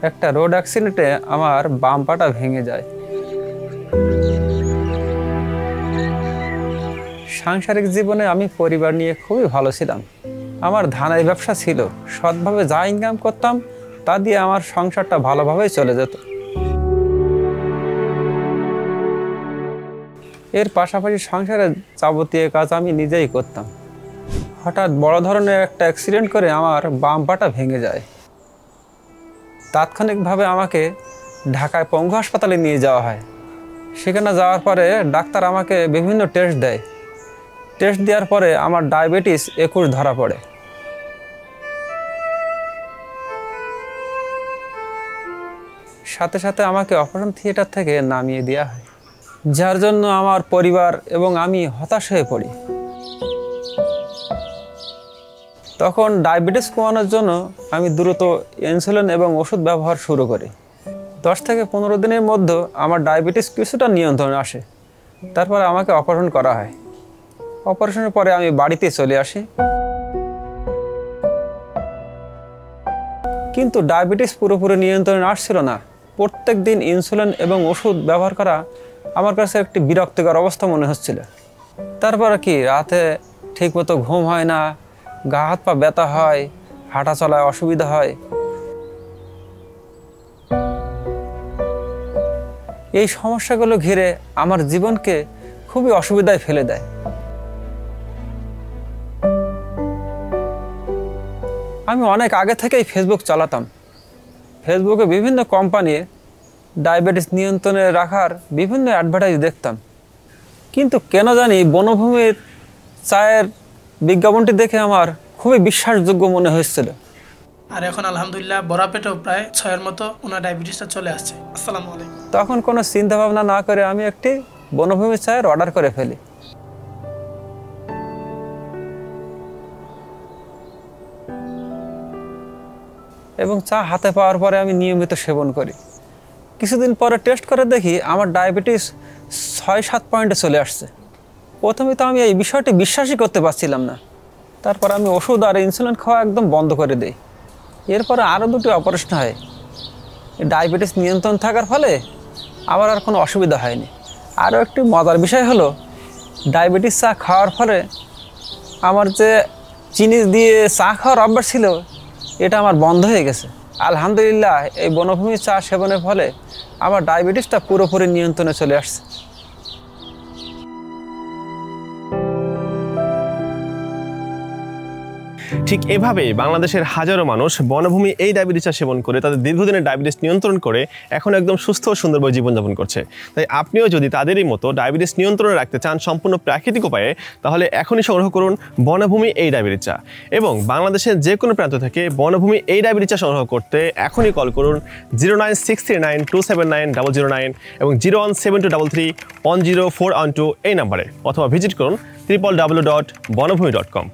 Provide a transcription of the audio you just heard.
একটা রোড অ্যাক্সিডেন্টে আমার বাম পাটা ভেঙে যায়। সাংসারিক জীবনে আমি পরিবার নিয়ে খুবই ভালো ছিলাম। আমার ধানের ব্যবসা ছিল, সৎভাবে যা ইনকাম করতাম তা দিয়ে আমার সংসারটা ভালোভাবেই চলে যেত। এর পাশাপাশি সংসারের যাবতীয় কাজ আমি নিজেই করতাম। হঠাৎ বড় ধরনের একটা অ্যাক্সিডেন্ট করে আমার বাম পাটা ভেঙে যায়। তাৎক্ষণিকভাবে আমাকে ঢাকায় পঙ্গু হাসপাতালে নিয়ে যাওয়া হয়। সেখানে যাওয়ার পরে ডাক্তার আমাকে বিভিন্ন টেস্ট দেয়। টেস্ট দেওয়ার পরে আমার ডায়াবেটিস 21 ধরা পড়ে। সাথে সাথে আমাকে অপারেশন থিয়েটার থেকে নামিয়ে দেওয়া হয়, যার জন্য আমার পরিবার এবং আমি হতাশ হয়ে পড়ি। তখন ডায়াবেটিস কমানোর জন্য আমি দ্রুত ইনসুলিন এবং ওষুধ ব্যবহার শুরু করি। 10 থেকে 15 দিনের মধ্যে আমার ডায়াবেটিস কিছুটা নিয়ন্ত্রণে আসে। তারপরে আমাকে অপারেশন করা হয়। অপারেশনের পরে আমি বাড়িতে চলে আসি। কিন্তু ডায়াবেটিস পুরোপুরি নিয়ন্ত্রণে আসছিল না। প্রত্যেক দিন ইনসুলিন এবং ওষুধ ব্যবহার করা আমার কাছে একটি বিরক্তিকর অবস্থা মনে হচ্ছিল। তারপরে কি রাতে ঠিকমতো ঘুম হয় না, গা হাত পা ব্যথা হয়, হাঁটা চলায় অসুবিধা হয়। এই সমস্যাগুলো ঘিরে আমার জীবনকে খুবই অসুবিধায় ফেলে দেয়। আমি অনেক আগে থেকেই ফেসবুক চালাতাম। ফেসবুকে বিভিন্ন কোম্পানির ডায়াবেটিস নিয়ন্ত্রণে রাখার বিভিন্ন অ্যাডভার্টাইজ দেখতাম। কিন্তু কেন জানি বনভূমির চায়ের বিজ্ঞাপনটি দেখে আমার খুবই বিশ্বাসযোগ্য মনে হয়েছিল। আর এখন আলহামদুলিল্লাহ বড় পেটেও প্রায় 6-এর মতো ওনার ডায়াবেটিসটা চলে আসছে। আসসালামু আলাইকুম। তখন কোনো চিন্তা ভাবনা না করে আমি একটি বনভূমি চায়ের অর্ডার করে ফেলি। এবং চা হাতে পাওয়ার পরে আমি নিয়মিত সেবন করি। কিছুদিন পরে টেস্ট করে দেখি আমার ডায়াবেটিস 6-7 পয়েন্টে চলে আসছে। প্রথমে তো আমি এই বিষয়টি বিশ্বাসই করতে পারছিলাম না। তারপর আমি ওষুধ আর ইনসুলিন খাওয়া একদম বন্ধ করে দিই। এরপরে আরও 2টি অপারেশন হয়। ডায়াবেটিস নিয়ন্ত্রণ থাকার ফলে আমার আর কোনো অসুবিধা হয়নি। আরও একটি মজার বিষয় হলো, ডায়াবেটিস চা খাওয়ার ফলে আমার যে চিনি দিয়ে চা খাওয়ার অভ্যাস ছিল এটা আমার বন্ধ হয়ে গেছে। আলহামদুলিল্লাহ এই বনভূমি চা সেবনের ফলে আমার ডায়াবেটিসটা পুরোপুরি নিয়ন্ত্রণে চলে আসছে। ঠিক এভাবেই বাংলাদেশের হাজারো মানুষ বনভূমি এই ডায়াবেটিস চা সেবন করে তাদের দীর্ঘদিনের ডায়াবেটিস নিয়ন্ত্রণ করে এখন একদম সুস্থ ও সুন্দরভাবে জীবনযাপন করছে। তাই আপনিও যদি তাদেরই মতো ডায়াবেটিস নিয়ন্ত্রণে রাখতে চান সম্পূর্ণ প্রাকৃতিক উপায়ে, তাহলে এখনই সংগ্রহ করুন বনভূমি এই ডায়াবেটিস চা। এবং বাংলাদেশের যে কোনো প্রান্ত থেকে বনভূমি এই ডায়াবেটিস চা সংগ্রহ করতে এখনই কল করুন 09639279009 এবং 01723310412 এই নাম্বারে, অথবা ভিজিট করুন www.bonabhumi.com।